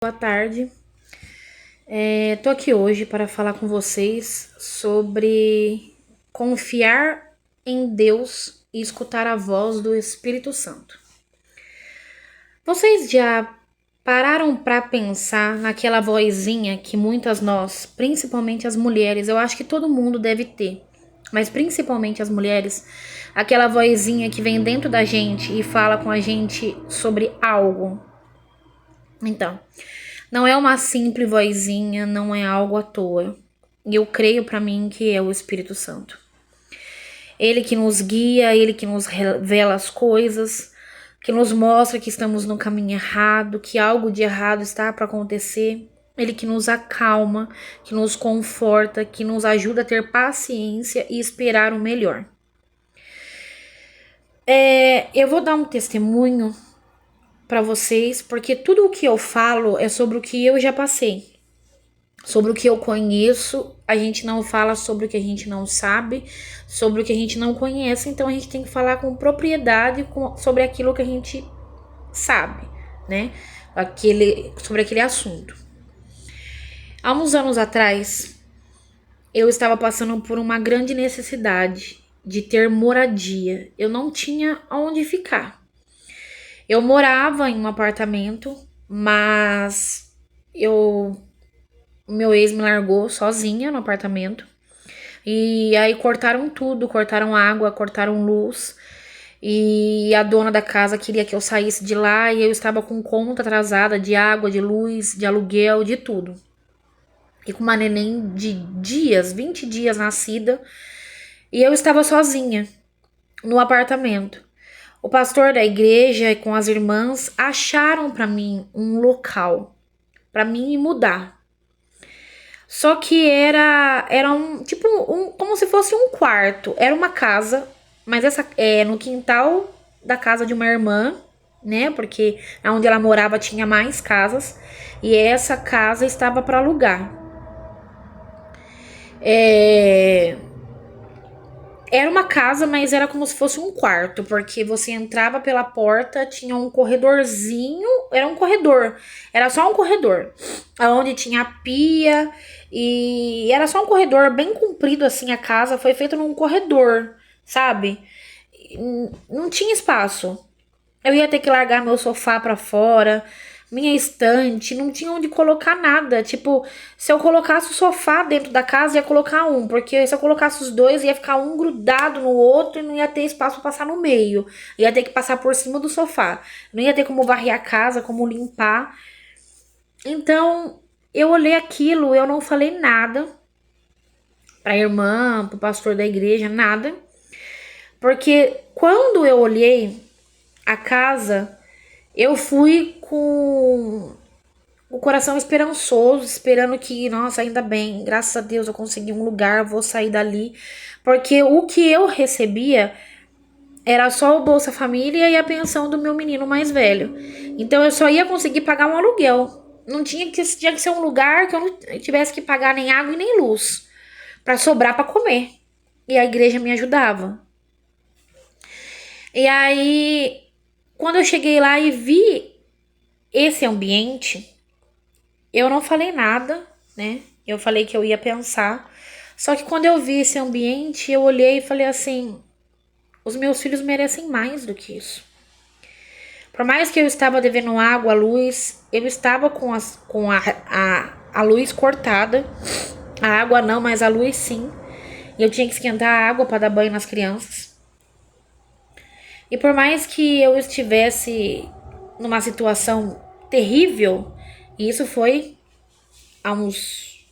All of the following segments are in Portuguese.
Boa tarde. Tô aqui hoje para falar com vocês sobre confiar em Deus e escutar a voz do Espírito Santo. Vocês já pararam para pensar naquela vozinha que muitas nós, principalmente as mulheres, eu acho que todo mundo deve ter, mas principalmente as mulheres, aquela vozinha que vem dentro da gente e fala com a gente sobre algo? Então, não é uma simples vozinha, não é algo à toa. E eu creio para mim que é o Espírito Santo. Ele que nos guia, ele que nos revela as coisas, que nos mostra que estamos no caminho errado, que algo de errado está para acontecer. Ele que nos acalma, que nos conforta, que nos ajuda a ter paciência e esperar o melhor. Eu vou dar um testemunho para vocês, porque tudo o que eu falo é sobre o que eu já passei. Sobre o que eu conheço, a gente não fala sobre o que a gente não sabe, sobre o que a gente não conhece, então a gente tem que falar com propriedade sobre aquilo que a gente sabe, né? Sobre aquele assunto. Há uns anos atrás, eu estava passando por uma grande necessidade de ter moradia. Eu não tinha onde ficar. Eu morava em um apartamento, mas o meu ex me largou sozinha no apartamento. E aí cortaram tudo, cortaram água, cortaram luz. E a dona da casa queria que eu saísse de lá e eu estava com conta atrasada de água, de luz, de aluguel, de tudo. E com uma neném de 20 dias nascida. E eu estava sozinha no apartamento. O pastor da igreja e com as irmãs acharam para mim um local para mim mudar. Só que era como se fosse um quarto. Era uma casa, mas essa no quintal da casa de uma irmã, né? Porque onde ela morava tinha mais casas e essa casa estava para alugar. Era uma casa, mas era como se fosse um quarto, porque você entrava pela porta, tinha um corredorzinho, era um corredor, era só um corredor, onde tinha a pia e era só um corredor bem comprido assim, a casa foi feita num corredor, sabe? Não tinha espaço. Eu ia ter que largar meu sofá pra fora, minha estante, não tinha onde colocar nada. Tipo, se eu colocasse o sofá dentro da casa, ia colocar um, porque se eu colocasse os dois, ia ficar um grudado no outro e não ia ter espaço pra passar no meio. Ia ter que passar por cima do sofá. Não ia ter como varrer a casa, como limpar. Então, eu olhei aquilo, eu não falei nada pra irmã, pro pastor da igreja, nada. Porque quando eu olhei a casa, eu fui com o coração esperançoso, esperando que, nossa, ainda bem, graças a Deus eu consegui um lugar, vou sair dali. Porque o que eu recebia era só o Bolsa Família e a pensão do meu menino mais velho. Então eu só ia conseguir pagar um aluguel. Não tinha que ser um lugar que eu não tivesse que pagar nem água e nem luz, para sobrar para comer. E a igreja me ajudava. E aí, quando eu cheguei lá e vi esse ambiente, eu não falei nada, né? Eu falei que eu ia pensar. Só que quando eu vi esse ambiente, eu olhei e falei assim: os meus filhos merecem mais do que isso. Por mais que eu estava devendo água, luz, eu estava com a luz cortada. A água não, mas a luz sim. E eu tinha que esquentar a água para dar banho nas crianças. E por mais que eu estivesse numa situação terrível, e isso foi há uns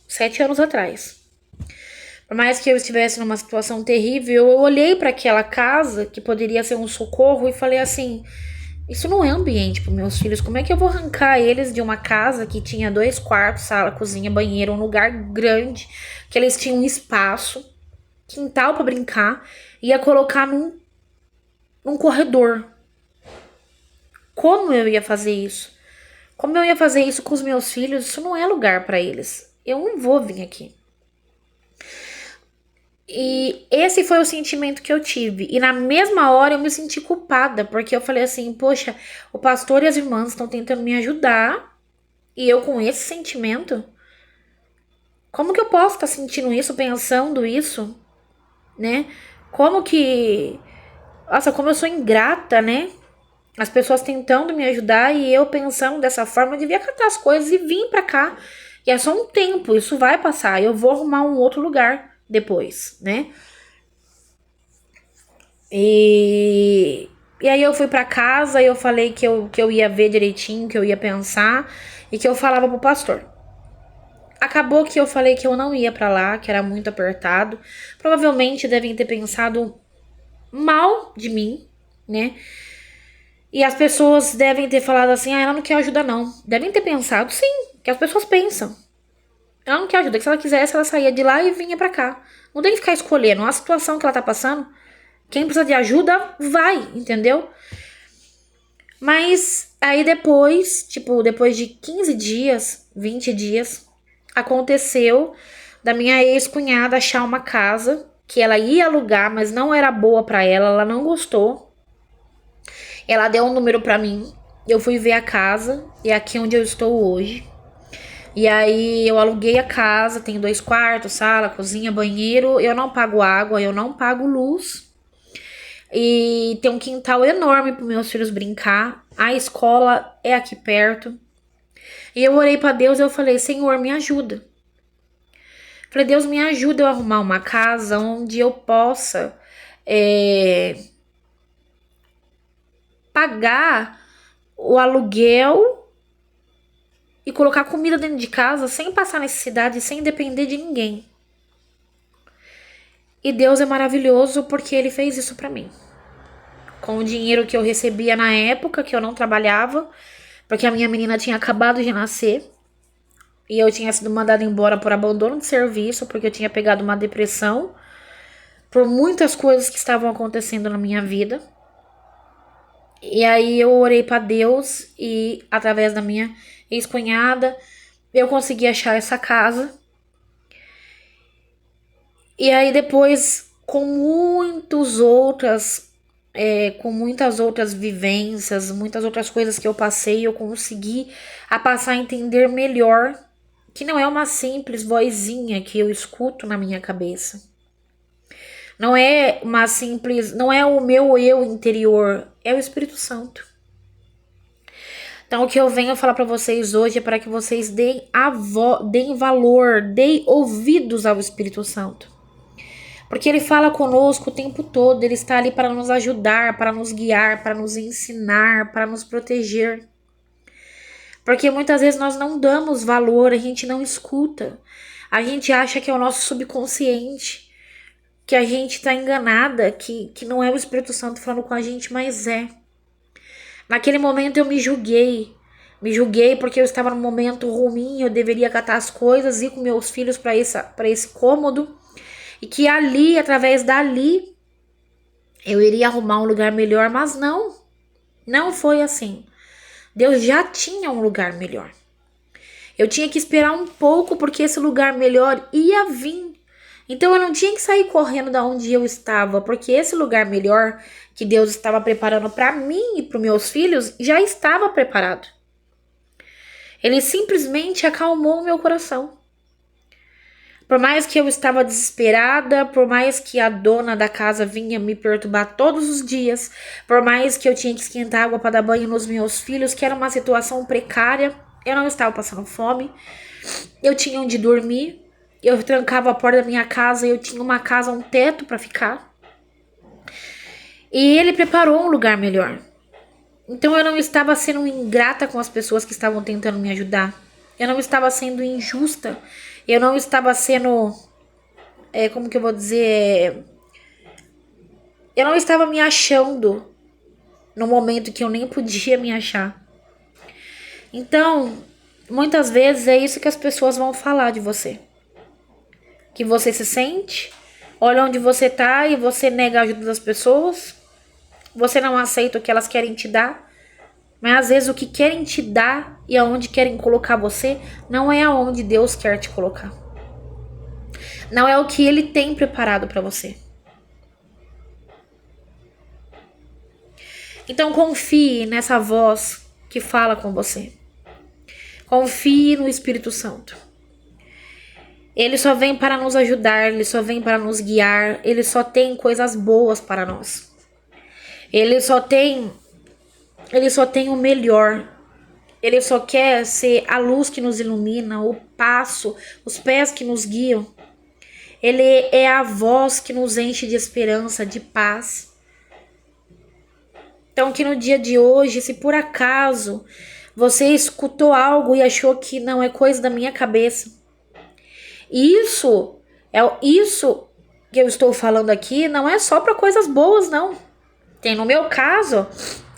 7 anos atrás. Por mais que eu estivesse numa situação terrível, eu olhei para aquela casa que poderia ser um socorro e falei assim: isso não é ambiente para meus filhos. Como é que eu vou arrancar eles de uma casa que tinha 2 quartos, sala, cozinha, banheiro, um lugar grande, que eles tinham um espaço, quintal para brincar, e ia colocar num corredor? Como eu ia fazer isso? Como eu ia fazer isso com os meus filhos? Isso não é lugar para eles. Eu não vou vir aqui. E esse foi o sentimento que eu tive. E na mesma hora eu me senti culpada, porque eu falei assim: poxa, o pastor e as irmãs estão tentando me ajudar, E eu com esse sentimento, como que eu posso estar sentindo isso, pensando isso, né? Como que... Nossa, como eu sou ingrata, né? As pessoas tentando me ajudar e eu pensando dessa forma, eu devia catar as coisas e vir pra cá. E é só um tempo, isso vai passar. Eu vou arrumar um outro lugar depois, né? E aí eu fui pra casa e eu falei que eu ia ver direitinho, que eu ia pensar e que eu falava pro pastor. Acabou que eu falei que eu não ia pra lá, que era muito apertado. Provavelmente devem ter pensado mal de mim, né? E as pessoas devem ter falado assim: ah, ela não quer ajuda, não. Devem ter pensado, sim, que as pessoas pensam. Ela não quer ajuda, que se ela quisesse, ela saía de lá e vinha pra cá. Não tem que ficar escolhendo a situação que ela tá passando. Quem precisa de ajuda, vai, entendeu? Mas aí depois, tipo, depois de 15 dias, 20 dias, aconteceu da minha ex-cunhada achar uma casa que ela ia alugar, mas não era boa pra ela, ela não gostou. Ela deu um número pra mim, eu fui ver a casa, e é aqui onde eu estou hoje. E aí eu aluguei a casa, tem 2 quartos, sala, cozinha, banheiro. Eu não pago água, eu não pago luz. E tem um quintal enorme para meus filhos brincar. A escola é aqui perto. E eu orei para Deus e eu falei: Senhor, me ajuda. Falei: Deus, me ajuda eu a arrumar uma casa onde eu possa pagar o aluguel e colocar comida dentro de casa sem passar necessidade, sem depender de ninguém. E Deus é maravilhoso porque Ele fez isso para mim. Com o dinheiro que eu recebia na época, que eu não trabalhava, porque a minha menina tinha acabado de nascer. E eu tinha sido mandada embora por abandono de serviço, porque eu tinha pegado uma depressão por muitas coisas que estavam acontecendo na minha vida. E aí eu orei para Deus e através da minha ex-cunhada eu consegui achar essa casa. E aí depois com muitas outras vivências, muitas outras coisas que eu passei, eu consegui a passar a entender melhor que não é uma simples vozinha que eu escuto na minha cabeça. Não é uma simples, não é o meu eu interior, é o Espírito Santo. Então o que eu venho falar para vocês hoje é para que vocês deem valor, deem ouvidos ao Espírito Santo. Porque ele fala conosco o tempo todo, ele está ali para nos ajudar, para nos guiar, para nos ensinar, para nos proteger. Porque muitas vezes nós não damos valor, a gente não escuta. A gente acha que é o nosso subconsciente, que a gente está enganada, que não é o Espírito Santo falando com a gente, mas é. Naquele momento eu me julguei. Me julguei porque eu estava num momento ruim, eu deveria catar as coisas, ir com meus filhos para esse cômodo. E que ali, através dali, eu iria arrumar um lugar melhor, mas não foi assim. Deus já tinha um lugar melhor. Eu tinha que esperar um pouco porque esse lugar melhor ia vir. Então eu não tinha que sair correndo da onde eu estava, porque esse lugar melhor que Deus estava preparando para mim e para os meus filhos já estava preparado. Ele simplesmente acalmou o meu coração. Por mais que eu estava desesperada, por mais que a dona da casa vinha me perturbar todos os dias, por mais que eu tinha que esquentar água para dar banho nos meus filhos, que era uma situação precária, eu não estava passando fome, eu tinha onde dormir, eu trancava a porta da minha casa, eu tinha uma casa, um teto para ficar. E ele preparou um lugar melhor. Então eu não estava sendo ingrata com as pessoas que estavam tentando me ajudar. Eu não estava sendo injusta. Eu não estava sendo, como que eu vou dizer? Eu não estava me achando no momento que eu nem podia me achar. Então, muitas vezes é isso que as pessoas vão falar de você. Que você se sente, olha onde você tá e você nega a ajuda das pessoas. Você não aceita o que elas querem te dar. Mas às vezes o que querem te dar e aonde querem colocar você não é aonde Deus quer te colocar. Não é o que Ele tem preparado para você. Então confie nessa voz que fala com você. Confie no Espírito Santo. Ele só vem para nos ajudar, ele só vem para nos guiar, ele só tem coisas boas para nós. Ele só tem o melhor. Ele só quer ser a luz que nos ilumina, o passo, os pés que nos guiam. Ele é a voz que nos enche de esperança, de paz. Então, que no dia de hoje, se por acaso você escutou algo e achou que não é coisa da minha cabeça, isso que eu estou falando aqui não é só para coisas boas, não. Tem no meu caso,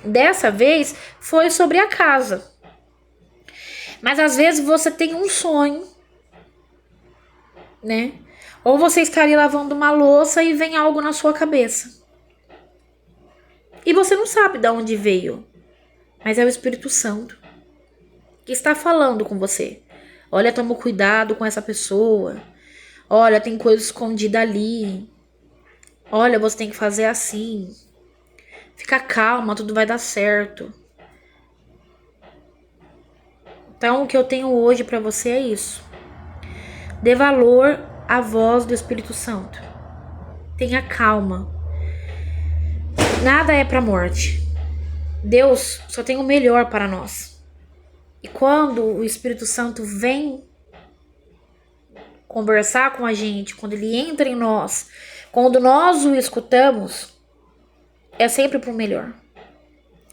dessa vez, foi sobre a casa. Mas às vezes você tem um sonho, né? Ou você está ali lavando uma louça e vem algo na sua cabeça. E você não sabe de onde veio. Mas é o Espírito Santo que está falando com você. Olha, toma cuidado com essa pessoa. Olha, tem coisa escondida ali. Olha, você tem que fazer assim. Fica calma, tudo vai dar certo. Então, o que eu tenho hoje para você é isso. Dê valor à voz do Espírito Santo. Tenha calma. Nada é para morte. Deus só tem o melhor para nós. E quando o Espírito Santo vem conversar com a gente, quando ele entra em nós, quando nós o escutamos, é sempre pro melhor.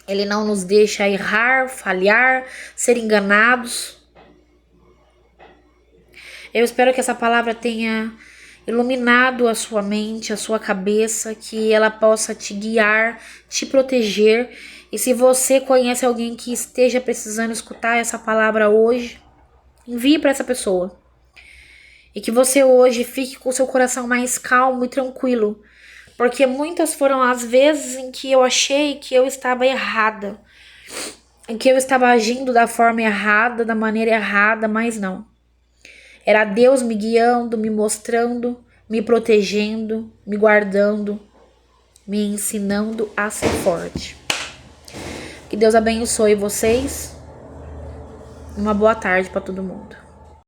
Ele não nos deixa errar, falhar, ser enganados. Eu espero que essa palavra tenha iluminado a sua mente, a sua cabeça, que ela possa te guiar, te proteger. E se você conhece alguém que esteja precisando escutar essa palavra hoje, envie para essa pessoa. E que você hoje fique com o seu coração mais calmo e tranquilo. Porque muitas foram as vezes em que eu achei que eu estava errada. Em que eu estava agindo da forma errada, da maneira errada, mas não. Era Deus me guiando, me mostrando, me protegendo, me guardando, me ensinando a ser forte. Que Deus abençoe vocês. Uma boa tarde para todo mundo.